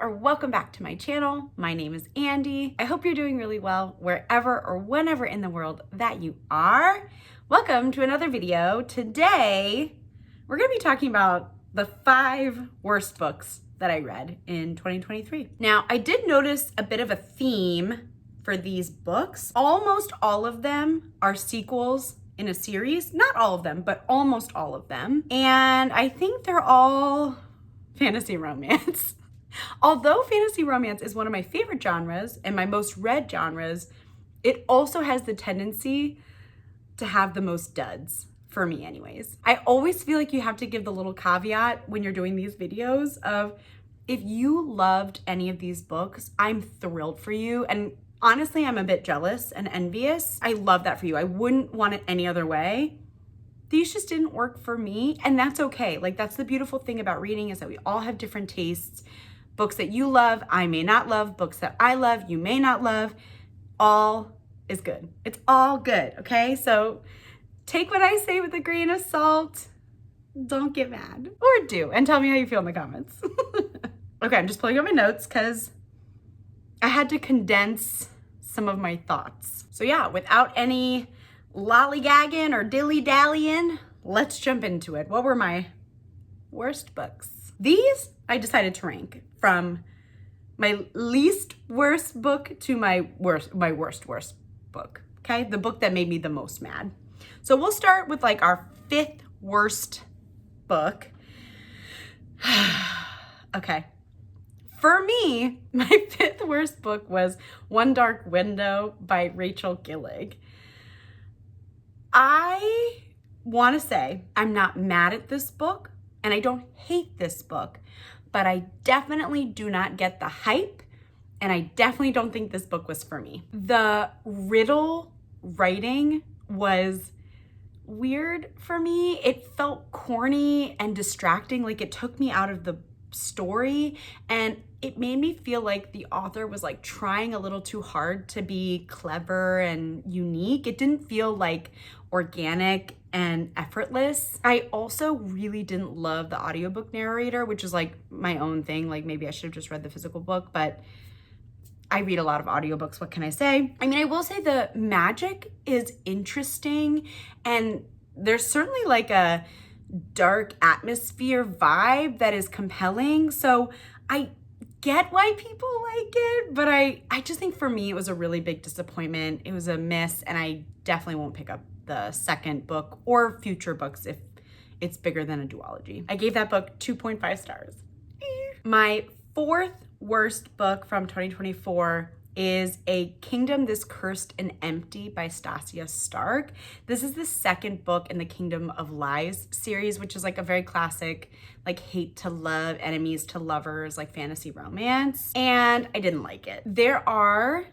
or welcome back to my channel. My name is Andy. I hope you're doing really well wherever or whenever in the world that you are. Welcome to another video. Today, we're gonna be talking about the 5 worst books that I read in 2023. Now, I did notice a bit of a theme for these books. Almost all of them are sequels in a series. Not all of them, but almost all of them. And I think they're all fantasy romance. Although fantasy romance is one of my favorite genres and my most read genres, it also has the tendency to have the most duds, for me anyways. I always feel like you have to give the little caveat when you're doing these videos of, if you loved any of these books, I'm thrilled for you. And honestly, I'm a bit jealous and envious. I love that for you. I wouldn't want it any other way. These just didn't work for me, and that's okay. Like, that's the beautiful thing about reading, is that we all have different tastes. Books that you love, I may not love. Books that I love, you may not love. All is good. It's all good, okay? So take what I say with a grain of salt. Don't get mad. Or do, and tell me how you feel in the comments. Okay, I'm just pulling up my notes because I had to condense some of my thoughts. So yeah, without any lollygagging or dilly-dallying, let's jump into it. What were my worst books? These I decided to rank from my least worst book to my worst book, okay? The book that made me the most mad. So we'll start with like our 5th worst book. Okay. For me, my 5th worst book was One Dark Window by Rachel Gillig. I want to say I'm not mad at this book and I don't hate this book, but I definitely do not get the hype, and I definitely don't think this book was for me. The riddle writing was weird for me. It felt corny and distracting, like it took me out of the story, and it made me feel like the author was like trying a little too hard to be clever and unique. It didn't feel like organic and effortless. I also really didn't love the audiobook narrator, which is like my own thing. Like, maybe I should have just read the physical book, but I read a lot of audiobooks. What can I say? I mean, I will say the magic is interesting, and there's certainly like a dark atmosphere vibe that is compelling. So I get why people like it, but I just think for me it was a really big disappointment. It was a miss, and I definitely won't pick up the second book or future books if it's bigger than a duology. I gave that book 2.5 stars. My 4th worst book from 2024 is A Kingdom This Cursed and Empty by Stasia Stark. This is the 2nd book in the Kingdom of Lies series, which is like a very classic, like hate to love, enemies to lovers, like fantasy romance. And I didn't like it. There are,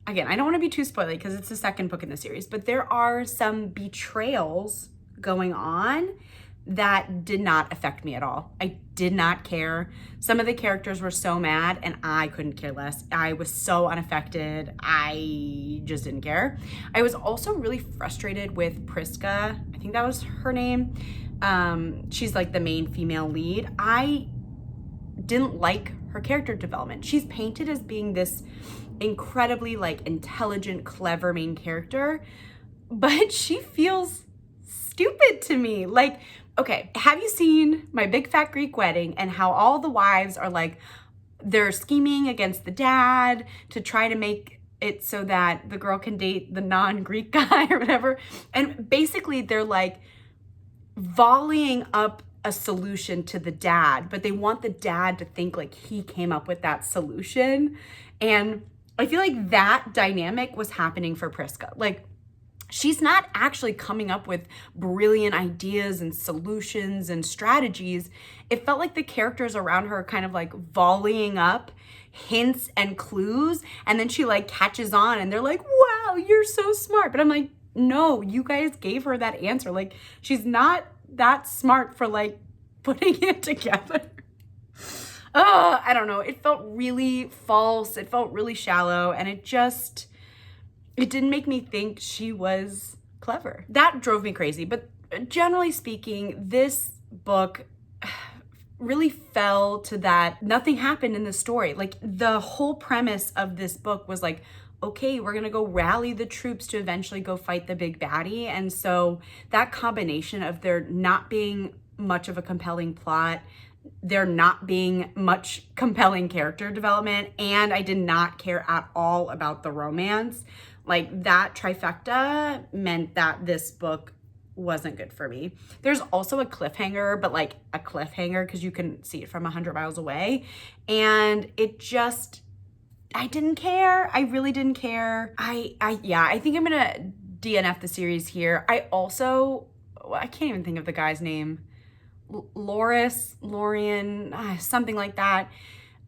again, I don't want to be too spoily because it's the 2nd book in the series, but there are some betrayals going on that did not affect me at all. I did not care. Some of the characters were so mad and I couldn't care less. I was so unaffected. I just didn't care. I was also really frustrated with Priska. I think that was her name. She's like the main female lead. I didn't like her character development. She's painted as being this incredibly like intelligent, clever main character, but she feels stupid to me. Like, okay, have you seen My Big Fat Greek Wedding and how all the wives are like, they're scheming against the dad to try to make it so that the girl can date the non-Greek guy or whatever. And basically they're like volleying up a solution to the dad, but they want the dad to think like he came up with that solution. And I feel like that dynamic was happening for Priska. Like, she's not actually coming up with brilliant ideas and solutions and strategies. It felt like the characters around her are kind of like volleying up hints and clues, and then she like catches on and they're like, wow, you're so smart. But I'm like, no, you guys gave her that answer. Like, she's not that smart for like putting it together. I don't know. It felt really false. It felt really shallow, and it didn't make me think she was clever. That drove me crazy. But generally speaking, this book really fell to that nothing happened in the story. Like the whole premise of this book was like, okay, we're gonna go rally the troops to eventually go fight the big baddie. And so that combination of there not being much of a compelling plot, there not being much compelling character development, and I did not care at all about the romance, like that trifecta meant that this book wasn't good for me. There's also a cliffhanger, but like a cliffhanger because you can see it from 100 miles away. And it just, I didn't care. I really didn't care. I think I'm gonna DNF the series here. I can't even think of the guy's name. Lorian, something like that.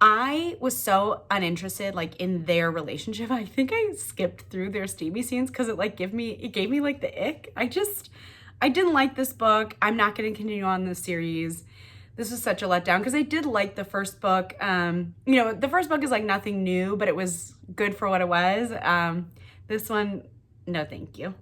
I was so uninterested like in their relationship. I think I skipped through their steamy scenes because it gave me like the ick. I didn't like this book. I'm not going to continue on this series. This was such a letdown because I did like the first book. The first book is like nothing new, but it was good for what it was. This one, no thank you.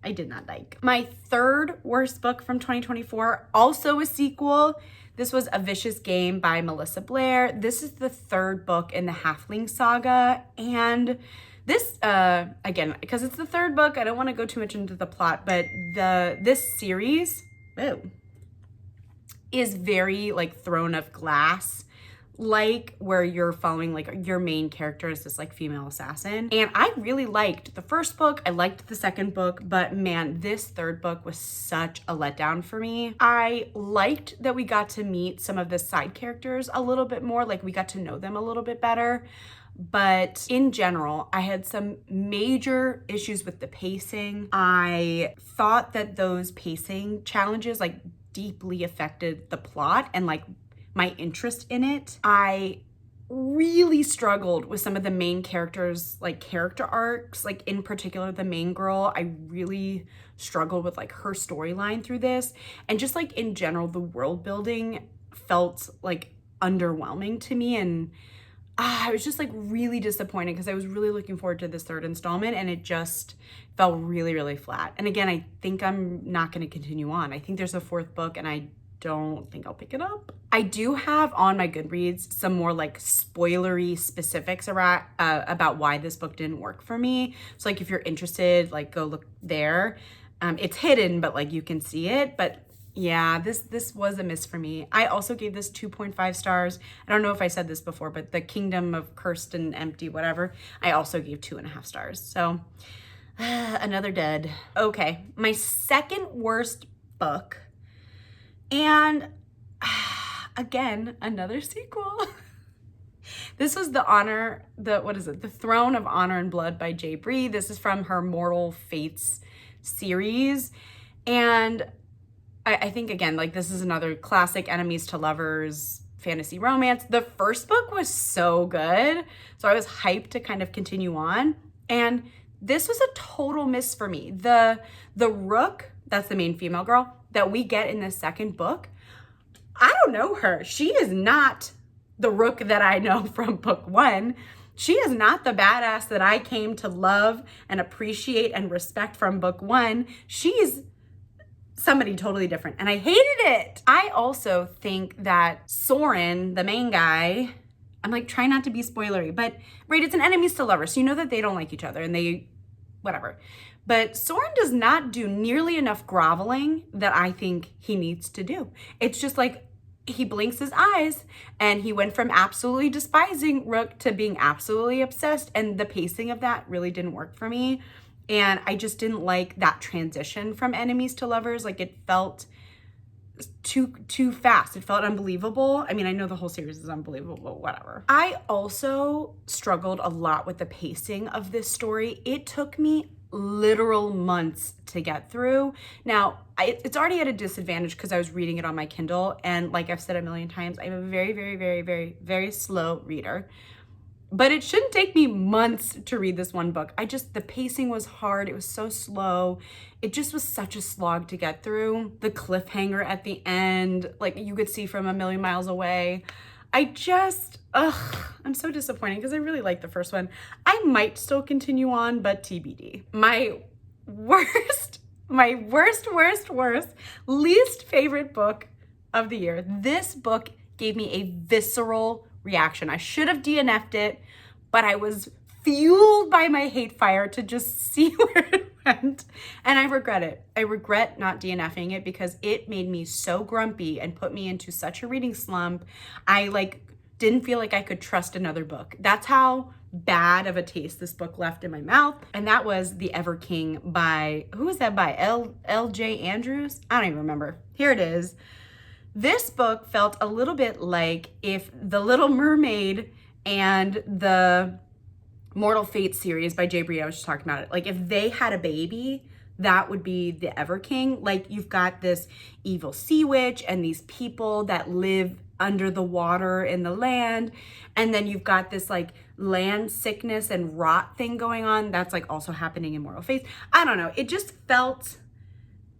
I did not like. My third worst book from 2024, also a sequel. This was A Vicious Game by Melissa Blair. This is the third book in the Halfling saga. And this, again, because it's the third book, I don't want to go too much into the plot, but this series is very like Throne of Glass, like where you're following like your main character is this like female assassin. And I really liked the first book. I liked the second book, but man, this third book was such a letdown for me. I liked that we got to meet some of the side characters a little bit more, like we got to know them a little bit better. But in general, I had some major issues with the pacing. I thought that those pacing challenges like deeply affected the plot and like my interest in it. I really struggled with some of the main characters, like character arcs, like in particular the main girl. I really struggled with like her storyline through this. And just like in general, the world building felt like underwhelming to me. And I was just like really disappointed because I was really looking forward to this third installment and it just fell really, really flat. And again, I think I'm not going to continue on. I think there's a fourth book and I don't think I'll pick it up. I do have on my Goodreads some more like spoilery specifics about why this book didn't work for me. So like if you're interested, like go look there. It's hidden, but like you can see it. But yeah, this was a miss for me. I also gave this 2.5 stars. I don't know if I said this before, but The Kingdom of Cursed and Empty, whatever, I also gave 2.5 stars. So another dead. Okay, my second worst book. And again, another sequel. This was The Throne of Honor and Blood by J. Bree. This is from her Mortal Fates series. And I think, again, like this is another classic enemies to lovers fantasy romance. The first book was so good, so I was hyped to kind of continue on. And this was a total miss for me. The Rook, that's the main female girl, that we get in the second book, I don't know her. She is not the Rook that I know from book one. She is not the badass that I came to love and appreciate and respect from book one. She's somebody totally different, and I hated it. I also think that Soren, the main guy, I'm like trying not to be spoilery, but right, it's an enemies to lovers, so you know that they don't like each other and they, whatever. But Soren does not do nearly enough groveling that I think he needs to do. It's just like he blinks his eyes and he went from absolutely despising Rook to being absolutely obsessed, and the pacing of that really didn't work for me. And I just didn't like that transition from enemies to lovers. Like it felt too fast. It felt unbelievable. I mean, I know the whole series is unbelievable, but whatever. I also struggled a lot with the pacing of this story. It took me literal months to get through. Now, it's already at a disadvantage because I was reading it on my Kindle. And like I've said a million times, I'm a very, very, very, very, very slow reader. But it shouldn't take me months to read this one book. The pacing was hard. It was so slow. It just was such a slog to get through. The cliffhanger at the end, like you could see from a million miles away. I'm so disappointed because I really liked the first one. I might still continue on, but TBD. My worst, least favorite book of the year. This book gave me a visceral reaction. I should have DNF'd it, but I was fueled by my hate fire to just see where it went. And I regret it. I regret not DNFing it because it made me so grumpy and put me into such a reading slump. I didn't feel like I could trust another book. That's how bad of a taste this book left in my mouth. And that was The Ever King by, who was that by? L.J. Andrews? I don't even remember. Here it is. This book felt a little bit like if The Little Mermaid and the Mortal Fate series by Jay Brie, I was just talking about it. Like if they had a baby, that would be The Ever King. Like you've got this evil sea witch and these people that live under the water in the land. And then you've got this like land sickness and rot thing going on. That's like also happening in Mortal Fates. I don't know. It just felt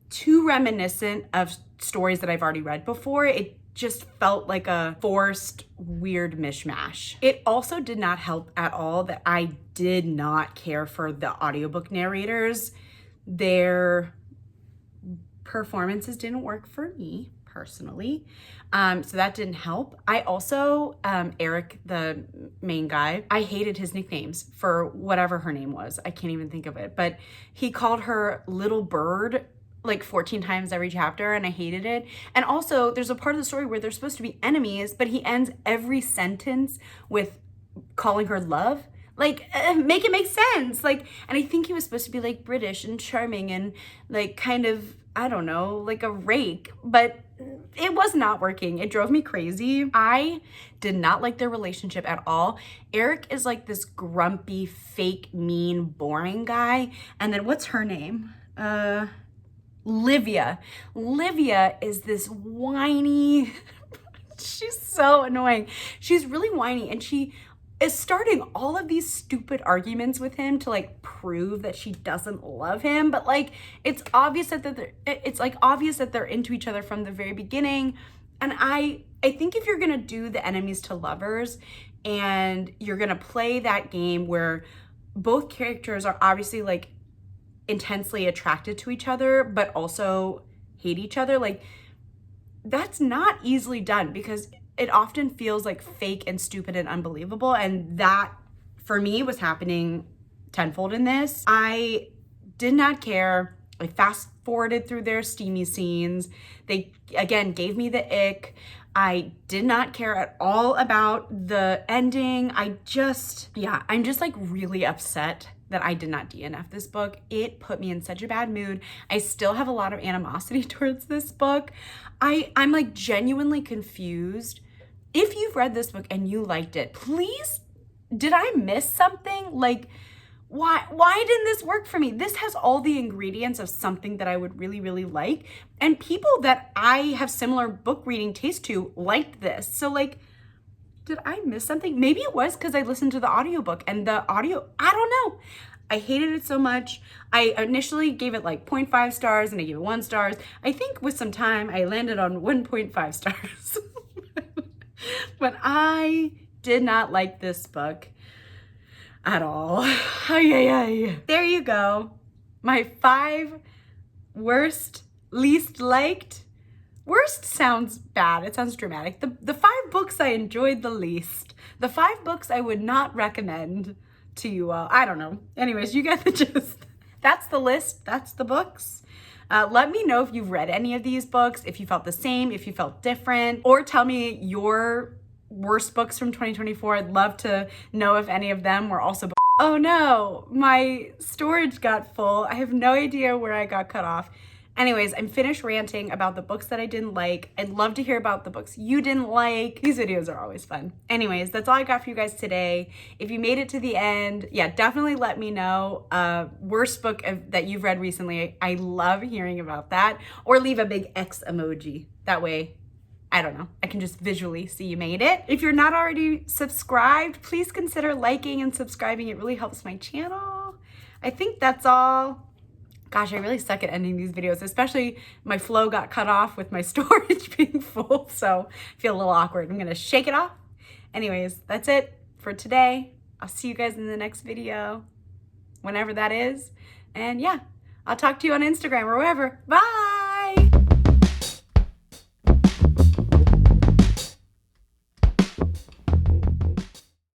too reminiscent of stories that I've already read before. It just felt like a forced, weird mishmash. It also did not help at all that I did not care for the audiobook narrators. Their performances didn't work for me personally. So that didn't help. I also, Eric, the main guy, I hated his nicknames for whatever her name was. I can't even think of it, but he called her Little Bird like 14 times every chapter and I hated it. And also there's a part of the story where they're supposed to be enemies, but he ends every sentence with calling her love. Like, make it make sense. Like, and I think he was supposed to be like British and charming and like kind of, I don't know, like a rake, but it was not working. It drove me crazy. I did not like their relationship at all. Eric is like this grumpy, fake, mean, boring guy. And then what's her name? Livia. Livia is this whiny, she's so annoying. She's really whiny and she is starting all of these stupid arguments with him to like prove that she doesn't love him. But like, it's obvious that they're into each other from the very beginning. And I think if you're gonna do the enemies to lovers and you're gonna play that game where both characters are obviously like intensely attracted to each other, but also hate each other, like that's not easily done because it often feels like fake and stupid and unbelievable. And that for me was happening tenfold in this. I did not care. I fast forwarded through their steamy scenes. They again gave me the ick. I did not care at all about the ending. I'm just like really upset that I did not DNF this book. It put me in such a bad mood. I still have a lot of animosity towards this book. I'm like genuinely confused. If you've read this book and you liked it, please, did I miss something? Like, why didn't this work for me? This has all the ingredients of something that I would really, really like. And people that I have similar book reading taste to liked this. So like, did I miss something? Maybe it was because I listened to the audiobook and the audio, I don't know. I hated it so much. I initially gave it like 0.5 stars and I gave it 1 star. I think with some time I landed on 1.5 stars. But I did not like this book at all. There you go. My 5 worst, least liked. Worst sounds bad. It sounds dramatic. The 5 books I enjoyed the least. The 5 books I would not recommend to you all. I don't know. Anyways, you get the gist. That's the list. That's the books. Let me know if you've read any of these books, if you felt the same, if you felt different, or tell me your worst books from 2024. I'd love to know if any of them were also oh no, my storage got full. I have no idea where I got cut off. Anyways, I'm finished ranting about the books that I didn't like. I'd love to hear about the books you didn't like. These videos are always fun. Anyways, that's all I got for you guys today. If you made it to the end, yeah, definitely let me know. Worst book that you've read recently. I love hearing about that. Or leave a big X emoji. That way, I don't know, I can just visually see you made it. If you're not already subscribed, please consider liking and subscribing. It really helps my channel. I think that's all. Gosh, I really suck at ending these videos, especially my flow got cut off with my storage being full, so I feel a little awkward. I'm gonna shake it off. Anyways, that's it for today. I'll see you guys in the next video, whenever that is. And yeah, I'll talk to you on Instagram or wherever. Bye!